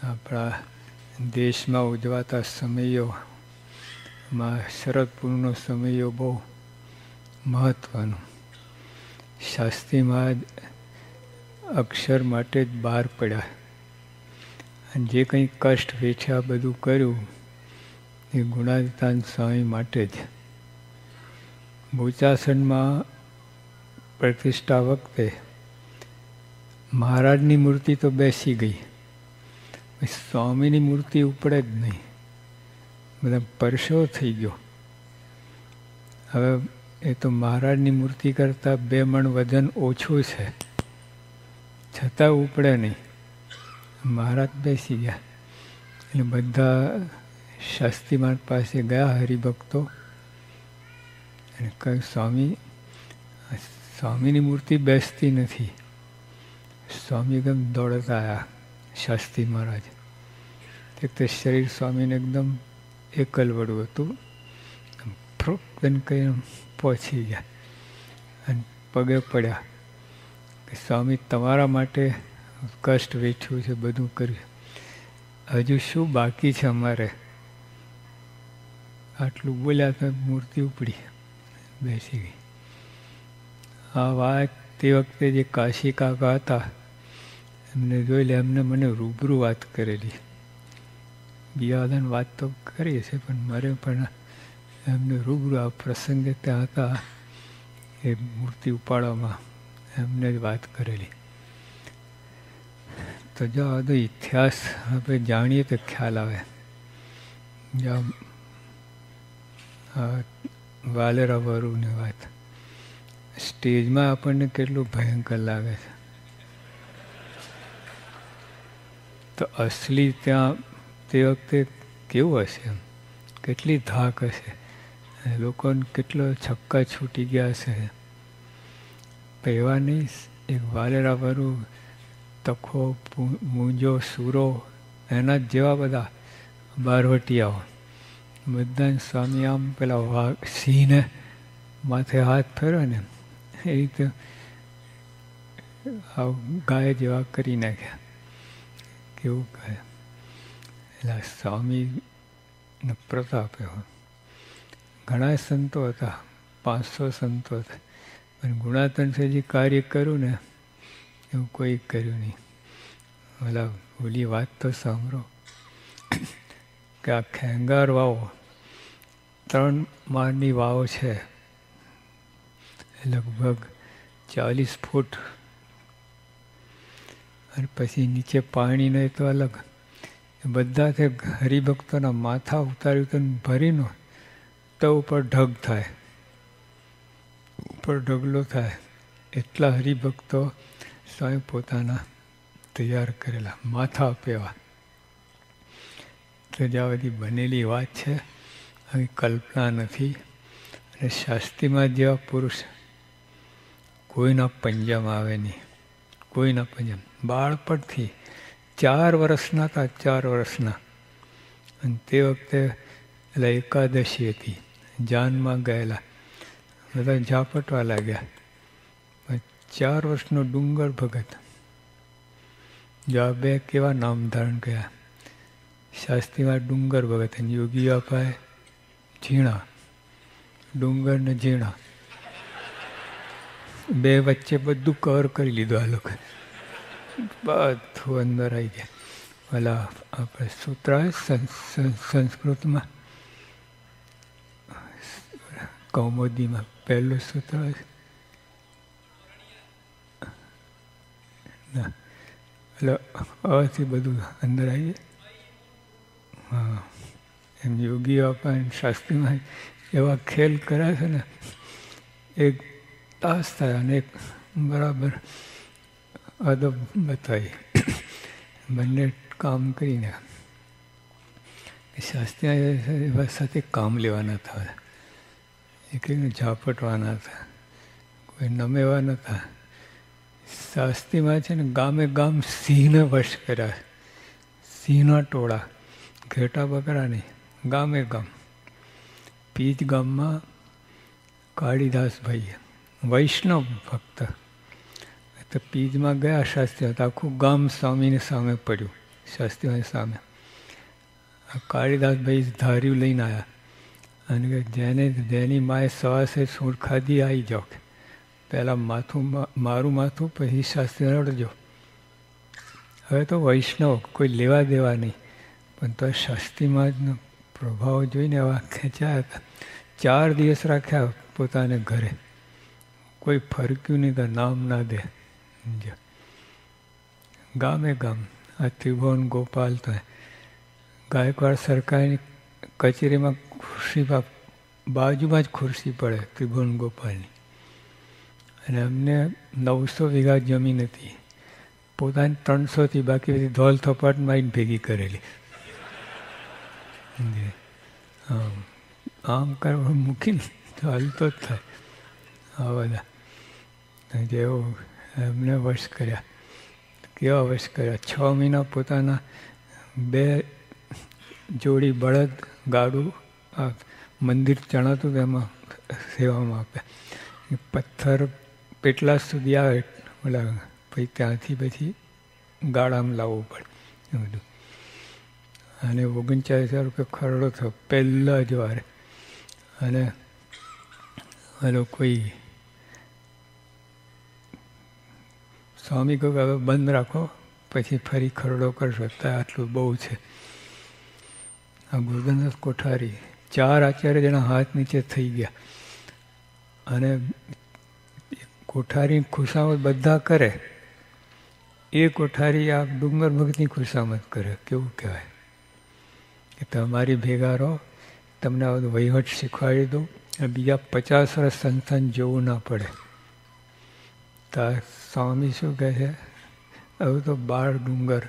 આપણા દેશમાં ઉજવાતા સમયોમાં શરદ પૂર્ણિમાનો સમયો બહુ મહત્ત્વનો. શાસ્ત્રી મહારાજ અક્ષર માટે જ બહાર પડ્યા અને જે કંઈ કષ્ટ વેઠ્યા બધું કર્યું એ ગુણાતીતાન સ્વામી માટે જ. બોચાસણમાં પ્રતિષ્ઠા વખતે મહારાજની મૂર્તિ તો બેસી ગઈ, સ્વામીની મૂર્તિ ઉપડે જ નહીં. બધા પરસેવો થઈ ગયો. હવે એ તો મહારાજની મૂર્તિ કરતાં 2 મણ વજન ઓછું છે, છતાં ઉપડે નહીં. મહારાજ બેસી ગયા એટલે બધા શાસ્ત્રી મહારાજ પાસે ગયા હરિભક્તો અને કહ્યું, સ્વામીની મૂર્તિ બેસતી નથી. સ્વામી એકદમ દોડતા આવ્યા. શાસ્ત્રી મહારાજ એક તો શરીર સ્વામીને એકદમ એકલવડું હતું, ફ્રોકન કહીને પહોંચી ગયા અને પગે પડ્યા કે સ્વામી તમારા માટે કષ્ટ વેઠ્યું છે, બધું કર્યું, હજુ શું બાકી છે અમારે? આટલું બોલ્યા તો મૂર્તિ ઉપડી બેસી ગઈ. આ વાત તે વખતે જે કાશી કાકા હતા એમને જોઈ લે, એમને મને રૂબરૂ વાત કરેલી. બીજા બધાને વાત તો કરી છે પણ મારે પણ એમને રૂબરૂ આ પ્રસંગે ત્યાં હતા એ મૂર્તિ ઉપાડવામાં એમને જ વાત કરેલી. તો જો આ બધો ઇતિહાસ આપણે જાણીએ તો ખ્યાલ આવે. વાલેરા વરુની વાત સ્ટેજમાં આપણને કેટલું ભયંકર લાગે છે, તો અસલી ત્યાં તે વખતે કેવું હશે, એમ કેટલી ધાક હશે, લોકોને કેટલો છક્કા છૂટી ગયા હશે. એવા નહીં, એક વાલેરા વરુ, તખો, મૂંજો, સૂરો, એના જ જેવા બધા બારવટીયાઓ બધાને સ્વામી આમ પેલા સિંહને માથે હાથ ફેરવે ને એ રીતે ગાય જેવા કરી નાખ્યા. કેવું કહે એટલે સ્વામીનો પ્રતાપ એવો. ઘણા સંતો હતા, 500 સંતો હતા, પણ ગુણાતન જે કાર્ય કર્યું ને એવું કોઈ કર્યું નહીં. ઓલી વાત તો સાંભળો કે આ ખેંગાર વાવો 3 માળની વાવ છે, લગભગ 40 ફૂટ, અને પછી નીચે પાણી નહીં તો અલગ. બધા તે હરિભક્તોના માથા ઉતાર્યું તો ભરીનો તો ઉપર ઢગ થાય, ઉપર ઢગલો થાય. એટલા હરિભક્તો સ્વયં પોતાના તૈયાર કરેલા માથા અપેવા. તો જ્યાં બધી બનેલી વાત છે, આવી કલ્પના નથી. અને શાસ્ત્રીમાં જેવા પુરુષ કોઈના પંજામાં આવે નહીં, કોઈના પંજામાં. બાળપણથી 4 વર્ષના હતા, 4 વર્ષના. અને તે વખતે એટલે એકાદશી હતી, જાનમાં ગયેલા, બધા ઝાપટવા લાગ્યા. 4 વર્ષનો ડુંગર ભગત. જો આ 2 કેવા નામ ધારણ કર્યા, શાસ્ત્રીમાં ડુંગર ભગત અને યોગી અપાય ઝીણા. ડુંગર ને ઝીણા 2 વચ્ચે બધું કવર કરી લીધું. આ લોકો બધું અંદર આવી ગયા. ઓલા આપણે સૂત્ર સંસ્કૃતમાં કૌમુદીમાં પહેલું સૂત્ર ના, એટલે અથી બધું અંદર આવી જાય. હા, એમ યોગીઓ પણ શાસ્ત્રીમાં એવા ખેલ કર્યા છે ને, એક તાસ થાય અને એક બરાબર અદબ બતાવી, બંને કામ કરીને શાસ્ત્રી સાથે કામ લેવાના હતા. એક ઝાપટવાના હતા, કોઈ નમેવા નહોતા. શાસ્ત્રીમાં છે ને ગામે ગામ સિંહને વશ કર્યા, સિંહના ટોળા, ઘેટા બકરા નહીં, ગામે ગામ. પીજ ગામમાં કાળીદાસભાઈ વૈષ્ણવ ભક્ત, તો પીજમાં ગયા શાસ્ત્રી હતા, આખું ગામ સ્વામીને સામે પડ્યું. શાસ્ત્રીની સામે. કાળીદાસભાઈ ધાર્યું લઈને આવ્યા અને કે જેની માએ સવાસે સૂંઢ ખાધી આવી જાઓ, પહેલાં મારું માથું પછી શાસ્ત્રી રડજો. હવે તો વૈષ્ણવ કોઈ લેવા દેવા નહીં, પણ તો શાસ્ત્રીમાં પ્રભાવ જોઈને એવા ખેંચાયા હતા. 4 દિવસ રાખ્યા પોતાને ઘરે, કોઈ ફરક્યું નહીં તો નામ ના દે. ગામે ગામ આ ત્રિભુવન ગોપાલ તો ગાયકવાડ સરકારની કચેરીમાં ખુરશી બાજુમાં જ ખુરશી પડે ત્રિભુવન ગોપાલની. અને અમને 900 વીઘા જમીન હતી, પોતાની 300થી બાકી બધી ધોલ થપાટમાં ભેગી કરેલી. આમ કરવા મૂકીને ચાલતો જ થાય. આ બધા જેવું એમને વશ કર્યા. કેવા વશ કર્યા! 6 મહિના પોતાના 2 જોડી બળદ ગાડું મંદિર ચણાતું એમાં સેવામાં આપ્યા. પથ્થર પેટલા સુધી આવે ઓલા પછી ત્યાંથી પછી ગાળામાં લાવવું પડે એ બધું. અને 39,000 રૂપિયા ખરડો થયો પહેલાં જ વારે. અને હલો કોઈ સ્વામી કહ્યું હવે બંધ રાખો, પછી ફરી ખરડો કરશો, ત્યાં આટલું બહુ છે. આ ગોરધનદાસ કોઠારી 4 આચાર્ય જણા હાથ નીચે થઈ ગયા. અને કોઠારી ખુશામત બધા કરે, એ કોઠારી આ ડુંગર ભગતની ખુશામત કરે. કેવું કહેવાય કે તમારી ભેગા રહો, તમને આ બધું વહીવટ શીખવાડી દઉં, અને બીજા 50 વર્ષ સંસ્થાન જોવું ના પડે. તો સ્વામી શું કહે છે, હવે તો 12 ડુંગર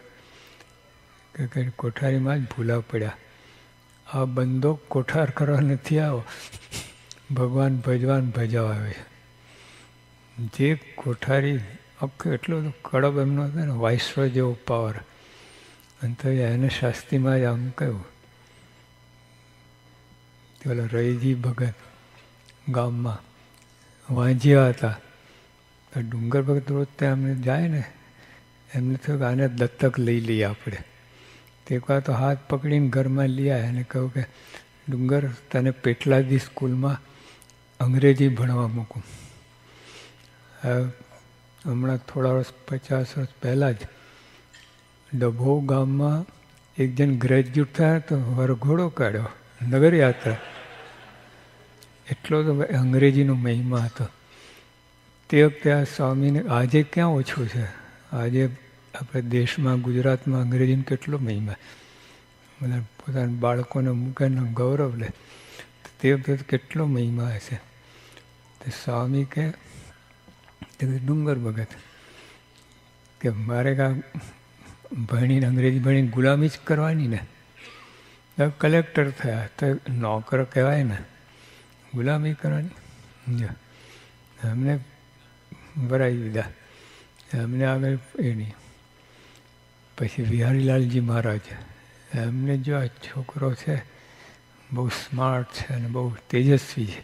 કે કોઠારીમાં જ ભૂલા પડ્યા. આ બંધો કોઠાર કરવા નથી આવો, ભગવાન ભજવાન ભજાવા આવે છે. જે કોઠારી આખો એટલો બધો કડબ એમનો હતો ને, વાઇસરોય જેવો પાવર. અને તો એને શાસ્ત્રીમાં જ આમ કહ્યું, પેલા રઈજી ભગત ગામમાં વાંજ્યા હતા, તો ડુંગર ભગત રોજ ત્યાં અમને જાય ને, એમને થયું કે આને દત્તક લઈ લઈએ આપણે. તે એક વાર તો હાથ પકડીને ઘરમાં લઈ આવ્યા અને કહ્યું કે ડુંગર તને પેટલાદી સ્કૂલમાં અંગ્રેજી ભણવા મૂકું. હમણાં થોડા વર્ષ 50 વર્ષ પહેલાં જ ડભોઈ ગામમાં એક જણ ગ્રેજ્યુએટ થયા તો વરઘોડો કાઢ્યો, નગરયાત્રા. એટલો તો અંગ્રેજીનો મહિમા હતો. તે વખતે આ સ્વામીને આજે ક્યાં ઓછું છે. આજે આપણે દેશમાં ગુજરાતમાં અંગ્રેજીનો કેટલો મહિમા, બધા પોતાના બાળકોને મૂકીને ગૌરવ લે. તે વખતે કેટલો મહિમા હશે. તો સ્વામી કે ડુંગર ભગત કે મારે કાં ભણીને અંગ્રેજી ભણીને ગુલામી જ કરવાની ને. કલેક્ટર થયા તો નોકર કહેવાય ને, ગુલામી કરવાની. અમને ભરાઈ દીધા, એમને આગળ એ નહીં. પછી વિહારીલાલજી મહારાજ, એમને જો આ છોકરો છે બહુ સ્માર્ટ છે અને બહુ તેજસ્વી છે,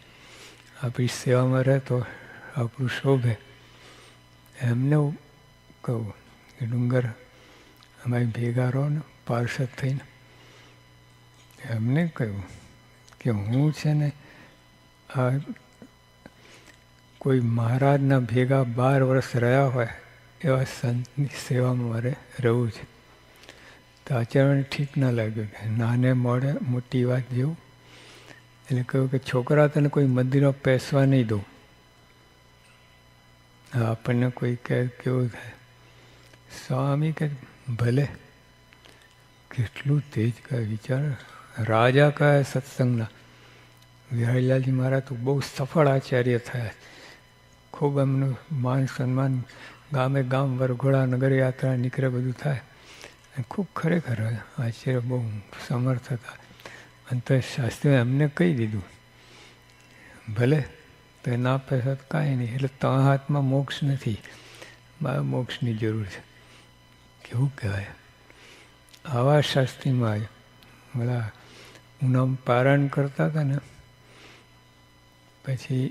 આપણી સેવામાં રહે તો આપણું શોભે. એમને કહું કે ડુંગર અમારી ભેગા રહો ને પાર્ષદ થઈને. એમને કહ્યું કે હું છે ને આ કોઈ મહારાજના ભેગા 12 વર્ષ રહ્યા હોય એવા સંતની સેવામાં મારે રહેવું છે. તો આચરણને ઠીક ના લાગ્યું કે નાને મોડે મોટી વાત જેવું. એટલે કહ્યું કે છોકરા તને કોઈ મંદિરમાં પેસવા નહીં દઉં. આપણને કોઈ કહે કેવું થાય. સ્વામી કે ભલે. કેટલું તેજ કહે વિચાર. રાજા કહે સત્સંગના. વિહારીલાલજી મહારાજ તો બહુ સફળ આચાર્ય થયા, ખૂબ એમનું માન સન્માન, ગામે ગામ વરઘોડા નગરયાત્રા નીકળે, બધું થાય. ખૂબ ખરેખર આચાર્ય બહુ સમર્થ હતા. અંતે શાસ્ત્રીએ એમને કહી દીધું ભલે તો ના પૈસા તો કાંઈ નહીં, એટલે તમારા હાથમાં મોક્ષ નથી, મારે મોક્ષની જરૂર છે. કેવું કહેવાય. આવા શાસ્ત્રીમાં બધા ઉનામ પારાયણ કરતા હતા ને, પછી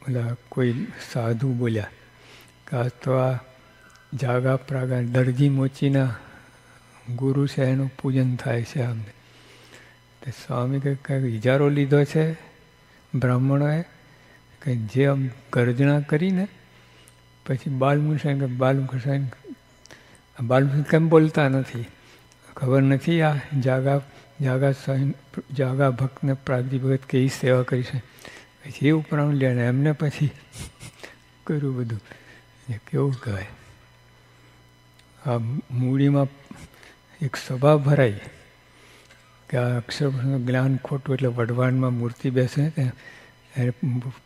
બધા કોઈ સાધુ બોલ્યા કે આ તો આ જાગા પ્રાગા દરજી મોચીના ગુરુ છે એનું પૂજન થાય છે અમને. તો સ્વામી કંઈક ઇજારો લીધો છે બ્રાહ્મણોએ કે જે આમ ગર્જના કરીને પછી બાલમુસાઈ કેમ બોલતા નથી, ખબર નથી આ જાગા ભક્તને પ્રાગજી ભગત કેવી સેવા કરી છે. પછી એ ઉપરાંત લે એમને પછી કર્યું બધું. કેવું કહેવાય, આ મૂડીમાં એક સભા ભરાઈ કે આ અક્ષરનું જ્ઞાન ખોટું એટલે વઢવાણમાં મૂર્તિ બેસે ત્યાં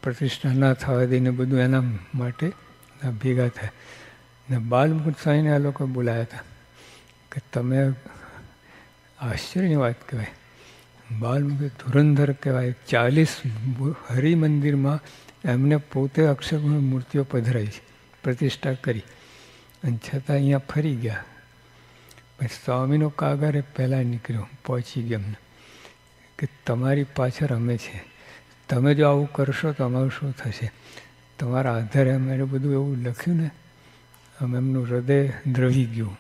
પ્રતિષ્ઠા ના થવા દઈને બધું એના માટે ભેગા થાય. ને બાલમુકુંદ સ્વામીને આ લોકો બોલાયા હતા કે તમે આશ્ચર્યની વાત કહેવાય, બાલમુકુંદ ધુરંધર કહેવાય. 40 હરિમંદિરમાં એમને પોતે અક્ષરગુણ મૂર્તિઓ પધરાઈ છે, પ્રતિષ્ઠા કરી, અને છતાં અહીંયા ફરી ગયા. પછી સ્વામીનો કાગર એ પહેલાં નીકળ્યો, પહોંચી ગયા અમને કે તમારી પાછળ અમે છે, તમે જો આવું કરશો તો અમારું શું થશે, તમારા આધારે અમે બધું એવું લખ્યું ને. અમે એમનું હૃદય દ્રવી ગયું.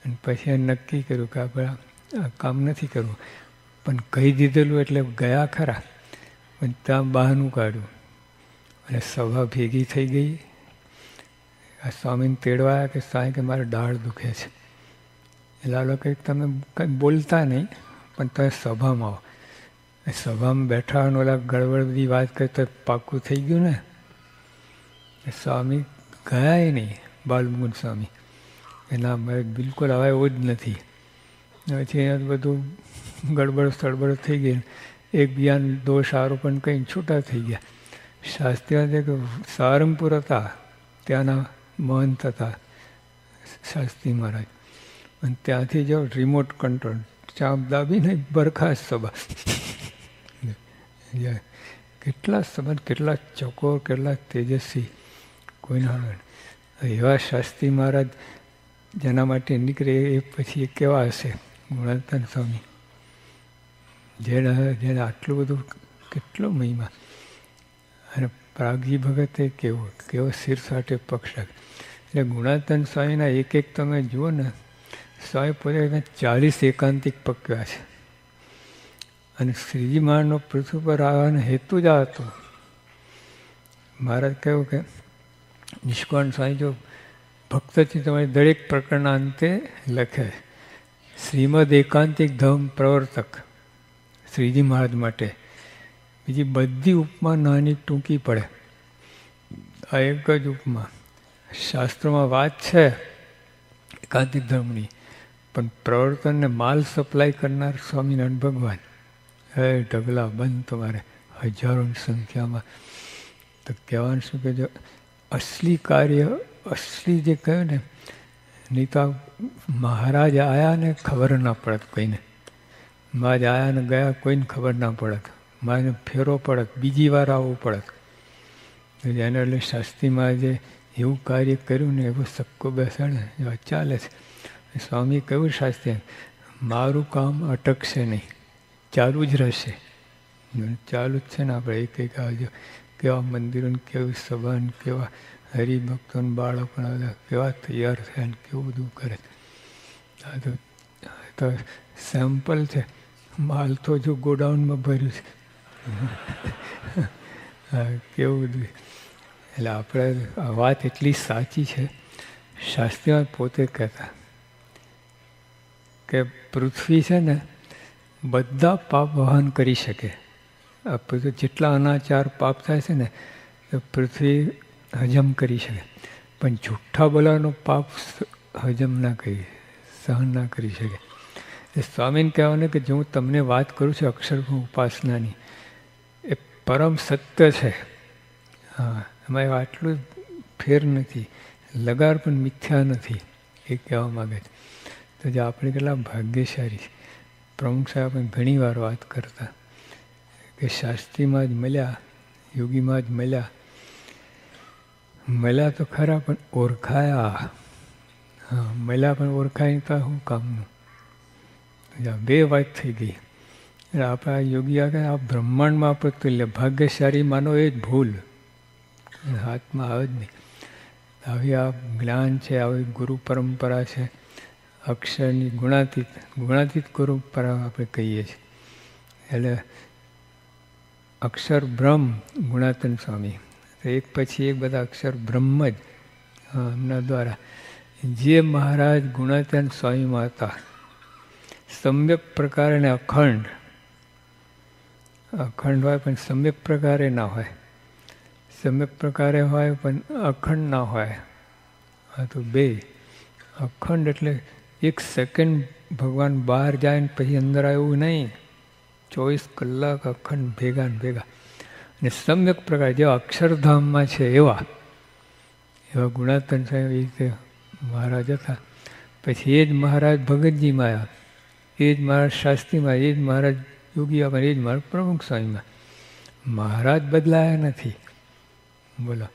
અને પછી એ નક્કી કર્યું કે આપણે આ કામ નથી કરવું. પણ કહી દીધેલું એટલે ગયા ખરા, પણ ત્યાં બહાનું કાઢ્યું અને સભા ભેગી થઈ ગઈ. આ સ્વામીને તેડવાયા કે સ્વામી કે મારે દાઢ દુખે છે. એટલે આ લોકો તમે કંઈ બોલતા નહીં પણ તમે સભામાં આવો. સભામાં બેઠા અને ઓલા ગડબડ બધી વાત કરી તો પાક્કું થઈ ગયું ને. સ્વામી ગયા નહીં, બાલમુકુંદ સ્વામી એના બિલકુલ હવે એવું જ નથી. પછી અહીંયા બધું ગડબડ સડબડ થઈ ગઈ, એકબીજાને દોષ આરોપણ કહીને છૂટા થઈ ગયા. શાસ્ત્રી કે સારંગપુર હતા, ત્યાંના મહંત હતા શાસ્ત્રી મહારાજ, અને ત્યાંથી જો રિમોટ કંટ્રોલ ચાંપ દાબીને બરખાસ્ત સભા. કેટલા સંબંધ, કેટલા ચકોર, કેટલા તેજસ્વી, કોઈના એવા શાસ્ત્રી મહારાજ જેના માટે નીકળે એ પછી કેવા હશે ગુણાનંદ સ્વામી, જેને આટલું બધું, કેટલો મહિમા. અને પ્રાગજી ભગતે કેવો શિરસાટે પક્ષ રાખે. એટલે ગુણાનંદ સ્વામીના એક તમે જુઓ ને, સ્વામી પોતે 40 એકાંતિક પક્યા છે. અને શ્રીજી મહારાજનો પૃથ્વી પર આવવાનો હેતુ જ આ હતો. મહારાજ કહ્યું કે નિષ્કાળ સ્વામી જો ભક્તથી તમારી દરેક પ્રકરણના અંતે લખે શ્રીમદ એકાંતિક ધમ પ્રવર્તક શ્રીજી મહારાજ માટે. બીજી બધી ઉપમા નાની ટૂંકી પડે, આ એક જ ઉપમા. શાસ્ત્રોમાં વાત છે એકાંતિક ધર્મની, પણ પ્રવર્તનને માલ સપ્લાય કરનાર સ્વામિનારાયણ ભગવાન. હે ઢગલા બંધ તમારે હજારોની સંખ્યામાં. તો કહેવાનું શું કે જો અસલી કાર્ય, અસલી જે કહ્યું ને, નહીં તો મહારાજ આવ્યા ને ખબર ના પડત કોઈને. મહારાજ આવ્યા ને ગયા કોઈને ખબર ના પડત. મારે ફેરો પડત, બીજી વાર આવવું પડત. એને એટલે શાસ્ત્રીમાં જે એવું કાર્ય કર્યું ને એવું સક્કો બેસાડે એવા ચાલે છે. સ્વામી કહ્યું શાસ્ત્રી મારું કામ અટકશે નહીં, ચાલુ જ રહેશે. ચાલુ જ છે ને. આપણે એક આવજો કેવા મંદિરોને, કેવી સભા, કેવા હરિભક્તોને બાળકો કેવા તૈયાર થયા ને કેવું બધું કરે. આ તો સેમ્પલ છે, માલ તો જો ગોડાઉનમાં ભર્યું છે. કેવું બધું. એટલે આપણે આ વાત એટલી સાચી છે. શાસ્ત્રીમાં પોતે કહેતા કે પૃથ્વી છે ને બધા પાપ વહન કરી શકે. આ જેટલા અનાચાર પાપ થાય છે ને તો પૃથ્વી હજમ કરી શકે, પણ જુઠ્ઠા બોલાવાનો પાપ હજમ ના કરી, સહન ના કરી શકે. એ સ્વામીને કહેવાનું કે જે હું તમને વાત કરું છું અક્ષર ઉપાસનાની, એ પરમ સત્ય છે. હા, એમાં આટલું ફેર નથી, લગાર પણ મિથ્યા નથી, એ કહેવા માગે છે. તો જે આપણે કેટલા ભાગ્યશાળી છે. પ્રમુખ સાહેબ ઘણી વાર વાત કરતા કે શાસ્ત્રીમાં જ મળ્યા, યોગીમાં જ મળ્યા તો ખરા પણ ઓળખાયા. હા, મળ્યા પણ ઓળખાય તો શું કામનું. બે વાત થઈ ગઈ. એટલે આપણા યોગી આગળ આ બ્રહ્માંડમાં આપણે તુલ્ય ભાગ્યશાળી માનો એ જ ભૂલ, હાથમાં આવે જ નહીં. આવી આ જ્ઞાન છે, આવી ગુરુ પરંપરા છે, અક્ષરની ગુણાતીત ગુરુ પરંપરા આપણે કહીએ છીએ. એટલે અક્ષર બ્રહ્મ ગુણાતન સ્વામી, એક પછી એક બધા અક્ષર બ્રહ્મ જ એમના દ્વારા. જે મહારાજ ગુણાતન સ્વામીમાં હતા, સમ્યક પ્રકારે ને અખંડ હોય પણ સમ્યક પ્રકારે ના હોય, સમ્યક પ્રકારે હોય પણ અખંડ ના હોય. આ તો બે અખંડ એટલે એક સેકન્ડ ભગવાન બહાર જાય ને પછી અંદર આવ્યું નહીં, 24 કલાક અખંડ ભેગા ને ભેગા. અને સમ્યક પ્રકાર જેવા અક્ષરધામમાં છે એવા ગુણાતન સાહેબ એ રીતે મહારાજ હતા. પછી એ જ મહારાજ ભગતજીમાં આવ્યા, એ જ મહારાજ શાસ્ત્રીમાં, એ જ મહારાજ યોગીમાં, એ જ મહારાજ પ્રમુખ સ્વામીમાં. મહારાજ બદલાયા નથી. બોલો.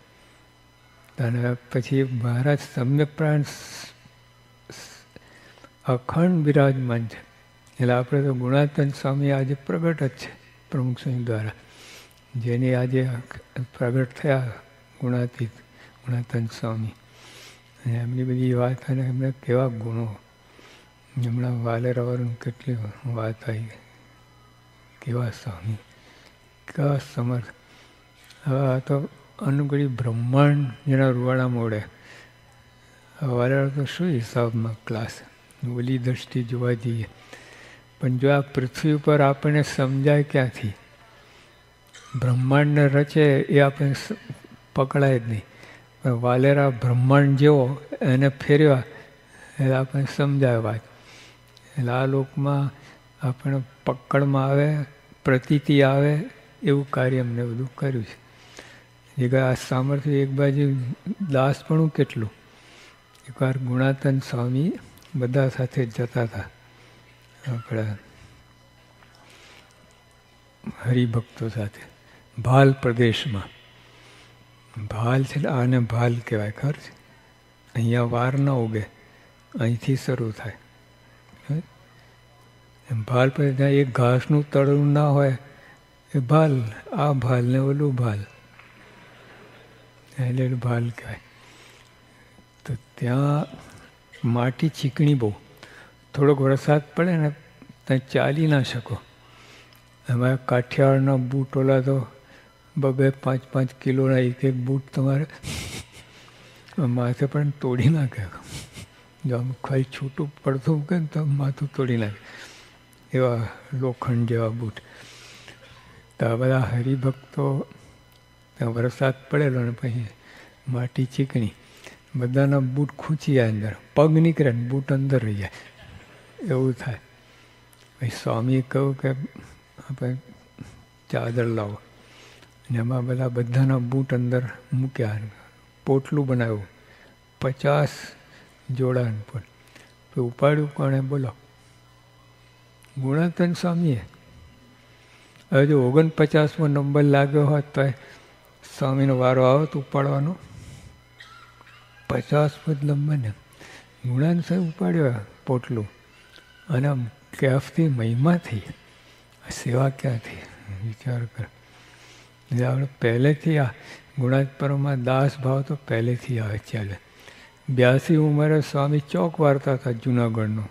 અને પછી મહારાજ સમ્યક પ્રાણ અખંડ બિરાજમાન છે. એટલે આપણે તો ગુણાતન સ્વામી આજે પ્રગટ જ છે પ્રમુખ સ્વામી દ્વારા, જેની આજે પ્રગટ થયા ગુણાતન સ્વામી. અને એમની બધી વાત, અને એમને કેવા ગુણો, હમણાં વાલેરાવાળું કેટલી વાત આવી, કેવા સ્વામી, કેવા સમર્થ. હવે આ તો અનુગળી બ્રહ્માંડ જેના રૂવાડા મોડે. વાલેરા તો શું હિસાબમાં ક્લાસ, ઓલી દ્રષ્ટિ જોવા જઈએ. પણ જો આ પૃથ્વી ઉપર આપણને સમજાય ક્યાંથી, બ્રહ્માંડને રચે એ આપણે પકડાય જ નહીં. પણ વાલેરા બ્રહ્માંડ જેવો એને ફેરવ્યા એટલે આપણે સમજાય વાત. એટલે આ લોકમાં આપણે પકડમાં આવે, પ્રતીતિ આવે એવું કાર્ય એમને બધું કર્યું છે. એક આ સામર્થ્ય એક બાજુ દાસપણું કેટલું. એકવાર ગુણાતન સ્વામી બધા સાથે જતા હતા આપણા હરિભક્તો સાથે ભાલ પ્રદેશમાં. ભાલ છે, આને ભાલ કહેવાય, ખબર છે? અહીંયા વાર ન ઉગે, અહીંથી શરૂ થાય. ભાલ પ્રદેશ, ત્યાં એક ઘાસનું તળું ના હોય એ ભાલ, આ ભાલ ને ઓલું ભાલ, એટલે ભાલ કહેવાય. તો ત્યાં માટી ચીકણી બહુ, થોડોક વરસાદ પડે ને ત્યાં ચાલી ના શકો. અમારા કાઠિયાવાડના બૂટ ઓલા તો 2-5 કિલોના એક બૂટ તમારે માથે પણ તોડી નાખે. જો આમ ખાલી છૂટું પડતું મૂકે ને તો માથું તોડી નાખે, એવા લોખંડ જેવા બૂટ. તો આ બધા હરિભક્તો, ત્યાં વરસાદ પડેલો ને પછી માટી ચીકણી, બધાના બૂટ ખૂંચી જાય અંદર, પગ નીકળે ને બૂટ અંદર રહી જાય, એવું થાય. પછી સ્વામીએ કહ્યું કે આપણે ચાદર લાવો, અને એમાં બધાના બૂટ અંદર મૂક્યા, પોટલું બનાવ્યું, 50 જોડાનું પોટ. તો ઉપાડ્યું કોણે? બોલો, ગુણાતન સ્વામીએ. હવે જો 49મો નંબર લાગ્યો હોત તો સ્વામીનો વારો આવે તો ઉપાડવાનો. 50 ફૂટ લંબાને ગુણાતન સ્વામી ઉપાડ્યો પોટલું, અને આમ કેફથી મહિમાથી સેવા ક્યાંથી, વિચાર કર. એટલે આપણે પહેલેથી આ ગુણાત્પરમાં દાસ ભાવ તો પહેલેથી આવે ચાલે. 82 ઉંમરે સ્વામી ચોક વાર્તા હતા જુનાગઢનો.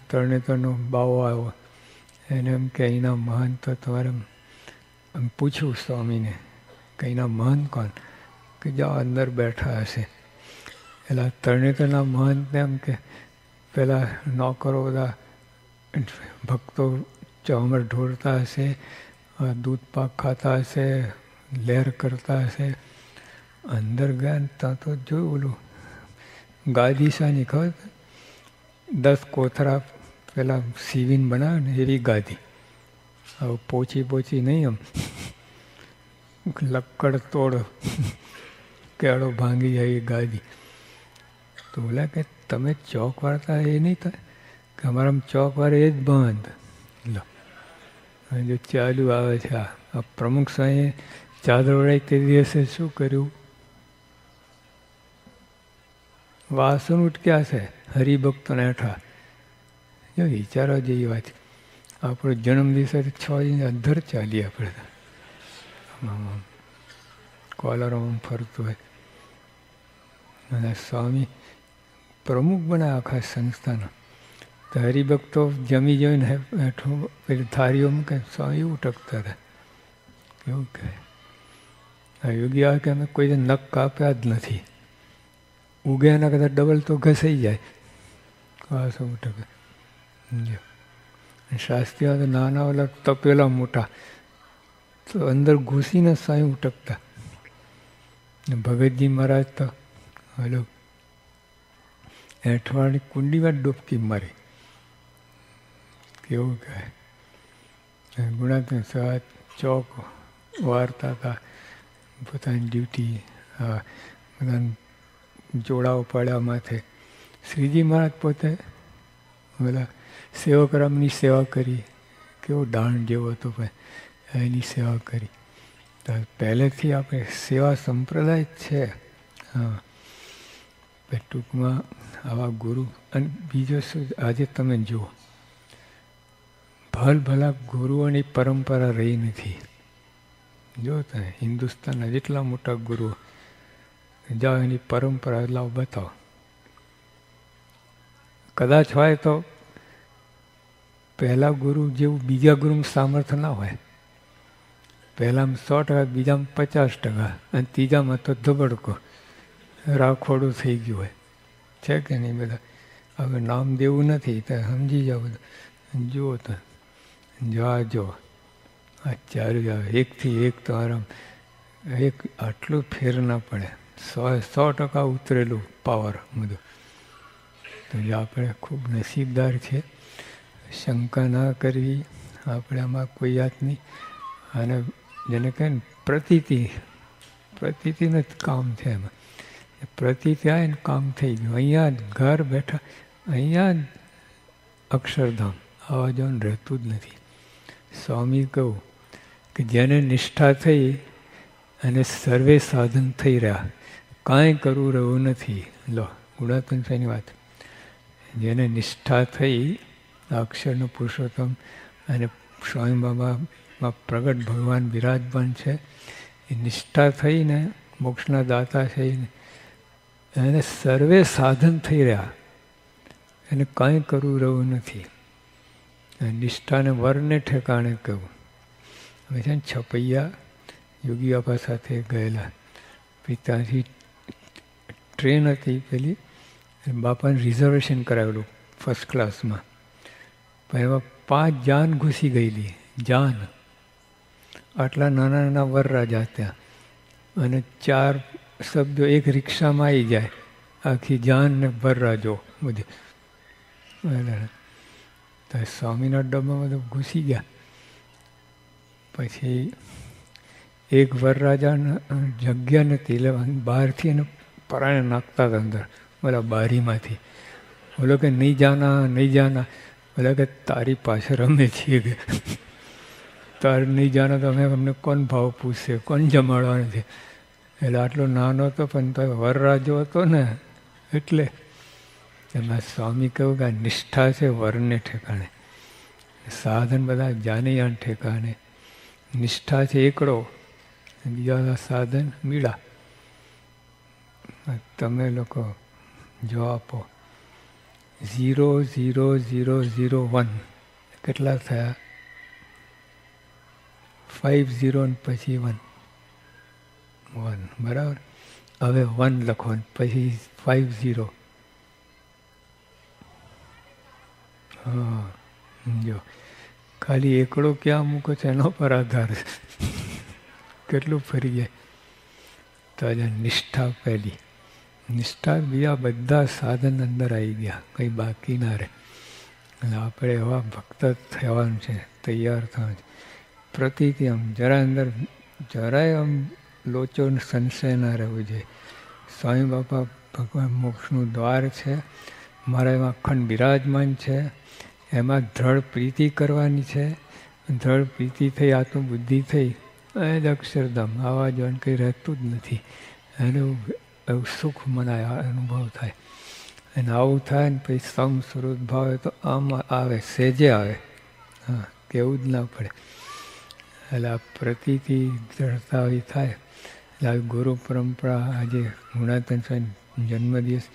તરણેતરનો બાવો આવ્યો, એને એમ કે અહીંના મહંત તો તમારે એમ પૂછ્યું સ્વામીને કે અહીંના મહંત કોણ? કે જાઓ અંદર બેઠા હશે. એટલે તરણેતરના મહંતને એમ કે પેલા નોકરો બધા ભક્તો ચોમર ઢોળતા હશે, દૂધ પાક ખાતા હશે, લહેર કરતા હશે. અંદર ગયા ને ત્યાં તો જોયું ઓલું ગાદી શાની ખબર, 10 કોથરા પેલા સીવીને બનાવે ને એવી ગાદી. હવે પોચી નહીં, આમ લક્કડ તોડ કેળો ભાંગી જાય એ ગાદી. તો બોલા કે તમે ચોક વાળતા એ નહીં થાય કે અમારા ચોક વાળે એ જ બંધ. લો, જો ચાલુ આવે છે આ પ્રમુખ સ્વામીએ ચાદર ઓળાઈ તે દિવસે શું કર્યું? વાસણ ઉટક્યા છે હરિભક્તોને હેઠા. જો વિચારવા જેવી વાત. આપણો જન્મદિવસ 6 અધર ચાલીએ આપણે, કોલરમાં ફરતું હોય. અને સ્વામી પ્રમુખ બનાવ્યા આખા સંસ્થાના. તો હરિભક્તો જમી જોઈને હેઠું પેલી થાળીઓ મૂકે, સ્વામી એવું ટકતા હતા. કેવું કહે આ યોગી આવે કે અમે કોઈ નખ કાપ્યા જ નથી, ઉગે એના કરતાં ડબલ તો ઘસાઈ જાય. આ શું ટકે શાસ્ત્રીઓ તો નાના ઓલા તપેલા મોટા તો અંદર ઘૂસીને સ્વામી ઉટકતા. ભગતજી મહારાજ તો હલો એઠવાડની કુંડીમાં ડૂબકી મારી. કેવું કહે ગુણાત્મક સવાજ ચોક વારતા હતા પોતાની ડ્યુટી, બધાને જોડાઓ પાડ્યા માથે. શ્રીજી મહારાજ પોતે બધા સેવકરામની સેવા કરી, કેવો દાણ જેવો હતો પણ એની સેવા કરી. તો પહેલેથી આપણે સેવા સંપ્રદાય જ છે. હા, ટૂંકમાં આવા ગુરુ. અને બીજો શું, આજે તમે જુઓ ભલા ગુરુઓની પરંપરા રહી નથી. જો તમે હિન્દુસ્તાનના જેટલા મોટા ગુરુઓ જાઓ એની પરંપરા લાવ બતાવો. કદાચ હોય તો પહેલા ગુરુ જેવું બીજા ગુરુનું સામર્થ્ય ના હોય. પહેલામાં 100%, બીજામાં 50%, અને ત્રીજામાં તો ધબડકો રાખોડું થઈ ગયું હોય. છે કે નહીં? બધા હવે નામ દેવું નથી તો સમજી જાઓ. બધું જુઓ તો જો આ ચારું આવે એકથી એક તો આરામ, એક આટલું ફેર ના પડે. 100% ઉતરેલું પાવર બધું. તો જે આપણે ખૂબ નસીબદાર છે. શંકા ના કરવી આપણે આમાં કોઈ જાતની. અને જેને કહે ને પ્રતીતિનું જ કામ છે. એમાં પ્રતીતિ આવે ને કામ થઈ ગયું. અહીંયા જ ઘર બેઠા, અહીંયા જ અક્ષરધામ આવવા જવાનું રહેતું જ નથી. સ્વામી કહું કે જેને નિષ્ઠા થઈ અને સર્વે સાધન થઈ રહ્યા, કાંઈ કરવું રહ્યું નથી. લો ગુણાત્મક સ્વામીની વાત. જેને નિષ્ઠા થઈ અક્ષરનું પુરુષોત્તમ અને સ્વામી બાબામાં પ્રગટ ભગવાન બિરાજમાન છે, એ નિષ્ઠા થઈને મોક્ષના દાતા થઈને એને સર્વે સાધન થઈ રહ્યા, એને કાંઈ કરવું રહ્યું નથી. નિષ્ઠાને વરને ઠેકાણે કહું. અમે છે ને છપૈયા યોગી બાપા સાથે ગયેલા. ત્યાંથી ટ્રેન હતી પેલી, બાપાને રિઝર્વેશન કરાવેલું ફર્સ્ટ ક્લાસમાં. પણ એમાં 5 જાન ઘૂસી ગયેલી. જાન આટલા નાના નાના વરરાજા ત્યાં, અને 4 શબ્દો એક રિક્ષામાં આવી જાય. આખી જાન ને વરરાજો બધી. તો સ્વામીના ડબ્બામાં તો ઘૂસી ગયા. પછી એક વરરાજાને જગ્યા નથી એટલે બહારથી એને પરાણે નાખતા હતા અંદર, બોલા બારીમાંથી. બોલો કે નહીં જાના. બોલા કે તારી પાસે રમે છીએ કે તારે નહીં જાના તો અમને કોણ ભાવ પૂછશે, કોણ જમાડવાનું છે. એટલે આટલો નાનો હતો પણ તો વરરાજો હતો ને, એટલે એમાં સ્વામી કહ્યું કે આ નિષ્ઠા છે વરને ઠેકાણે, સાધન બધા જાનૈયાને ઠેકાણે. નિષ્ઠા છે એકડો, બીજા સાધન મીડા. તમે લોકો જો આપો 00001 કેટલા થયા? 50 ને પછી 1 બરાબર. હવે 1 લખવાનું, પછી 50. હા, જો ખાલી એકડો ક્યાં મૂકો છો એનો પર આધાર છે. કેટલું ફરી જાય. તો આજે નિષ્ઠા પહેલી. નિષ્ઠા બીજા બધા સાધન અંદર આવી ગયા, કંઈ બાકી ના રહે. એટલે આપણે એવા ભક્ત થવાનું છે, તૈયાર થવાનું છે. પ્રતીતિ આમ અંદર જરાય આમ લોચો સંશય ના રહેવું જોઈએ. સ્વામી બાપા ભગવાન મોક્ષનું દ્વાર છે, મારા એમાં અખંડ બિરાજમાન છે. એમાં દ્રઢ પ્રીતિ કરવાની છે. દ્રઢ પ્રીતિ થઈ, આત્મબુદ્ધિ થઈ, એ જ અક્ષરધામ. આવા જવાનું કંઈ રહેતું જ નથી. એનું એવું સુખ મનાય, અનુભવ થાય. અને આવું થાય ને પછી સમ સ્વરૂપ ભાવે તો આમાં આવે, સેજે આવે. હા, કેવું જ ના પડે. એટલે આ પ્રતીતિ દ્રઢતા થાય. એટલે આવી ગુરુ પરંપરા આજે ગુણાત્મક સ્વામી જન્મદિવસ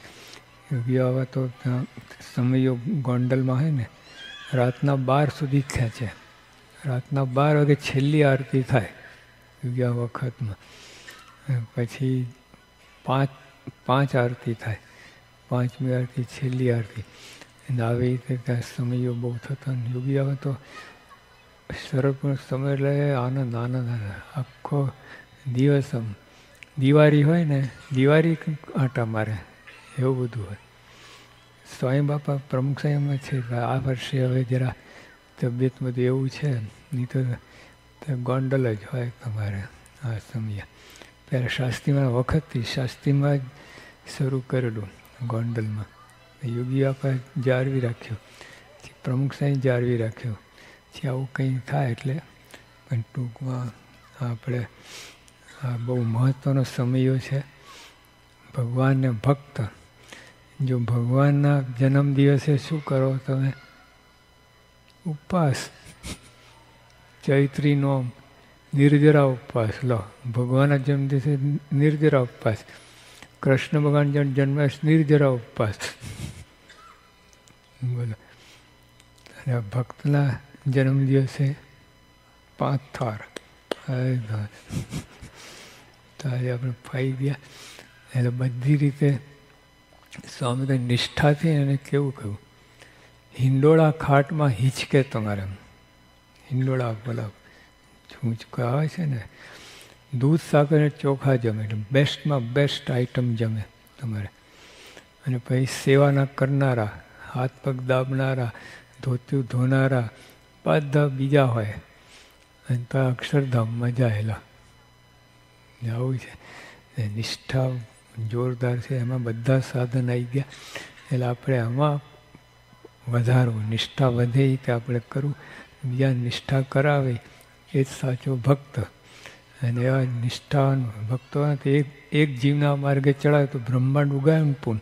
યોગી આવા તો ત્યાં સમયો ગોંડલમાં હોય ને રાતના 12 સુધી ખેંચે. રાતના 12 વાગે છેલ્લી આરતી થાય યોગી વખતમાં. પછી 5 આરતી થાય. 5મી આરતી છેલ્લી આરતી. અને આવી રીતે ત્યાં સમયો બહુ થતા. યોગી આવે તો સરળ પણ સમય એટલે આનંદ આનંદ આનંદ. આખો દિવસ આમ દિવાળી હોય ને દિવાળી આંટા મારે એવું બધું હોય. સ્વામી બાપા પ્રમુખ સાહેબમાં છે આ વર્ષે હવે જરા તબિયત બધું એવું છે નહીં તો ગોંડલ જ હોય તમારે આ સમય. પહેલાં શાસ્ત્રીમાં વખતથી શાસ્ત્રીમાં જ શરૂ કરેલું ગોંડલમાં. યોગી બાપા જાળવી રાખ્યો, પ્રમુખ સાહેબ જાળવી રાખ્યો. પછી આવું કંઈ થાય એટલે પણ ટૂંકમાં આપણે આ બહુ મહત્ત્વનો સમયો છે. ભગવાનને ભક્ત જો ભગવાનના જન્મદિવસે શું કરો તમે? ઉપવાસ. ચૈત્રી નોમ નિર્જરા ઉપવાસ લો. ભગવાનના જન્મદિવસે નિર્જરા ઉપવાસ. કૃષ્ણ ભગવાન જન્મ નિર્જરા ઉપવાસ. બોલો. અને ભક્તના જન્મદિવસે 5 થાર. તારે આપણે પાઈ ગયા. એટલે બધી રીતે સ્વામી નિષ્ઠાથી એને કેવું કહ્યું, હિંડોળા ખાટમાં હિંચકે તમારે. હિંડોળા બોલા છૂંચકો આવે છે ને, દૂધ સાકર અને ચોખા જમે એટલે બેસ્ટમાં બેસ્ટ આઈટમ જમે તમારે. અને પછી સેવાના કરનારા, હાથ પગ દાબનારા, ધોતિયું ધોનારા બધા બીજા હોય. અને તો અક્ષરધામમાં જાયેલા. આવું છે. નિષ્ઠા જોરદાર છે. એમાં બધા સાધન આવી ગયા. એટલે આપણે આમાં વધારવું, નિષ્ઠા વધે એ રીતે આપણે કરવું. બીજા નિષ્ઠા કરાવે એ જ સાચો ભક્ત. અને એવા નિષ્ઠાવાન ભક્તો એક જીવના માર્ગે ચડાવે તો બ્રહ્માંડ ઉગાય પૂન.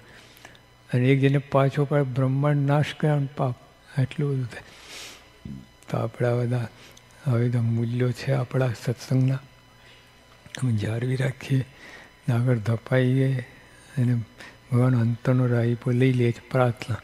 અને એક જેને પાછો પાડે બ્રહ્માંડ નાશ કર્યા પાપ. એટલું બધું થાય. તો આપણા બધા આવી બધા મૂલ્યો છે આપણા સત્સંગના, અમે જાળવી રાખીએ, આગળ ધપાઈએ અને ભગવાન અંતરનો રાહીપો લઈ લે છે પ્રાર્થના.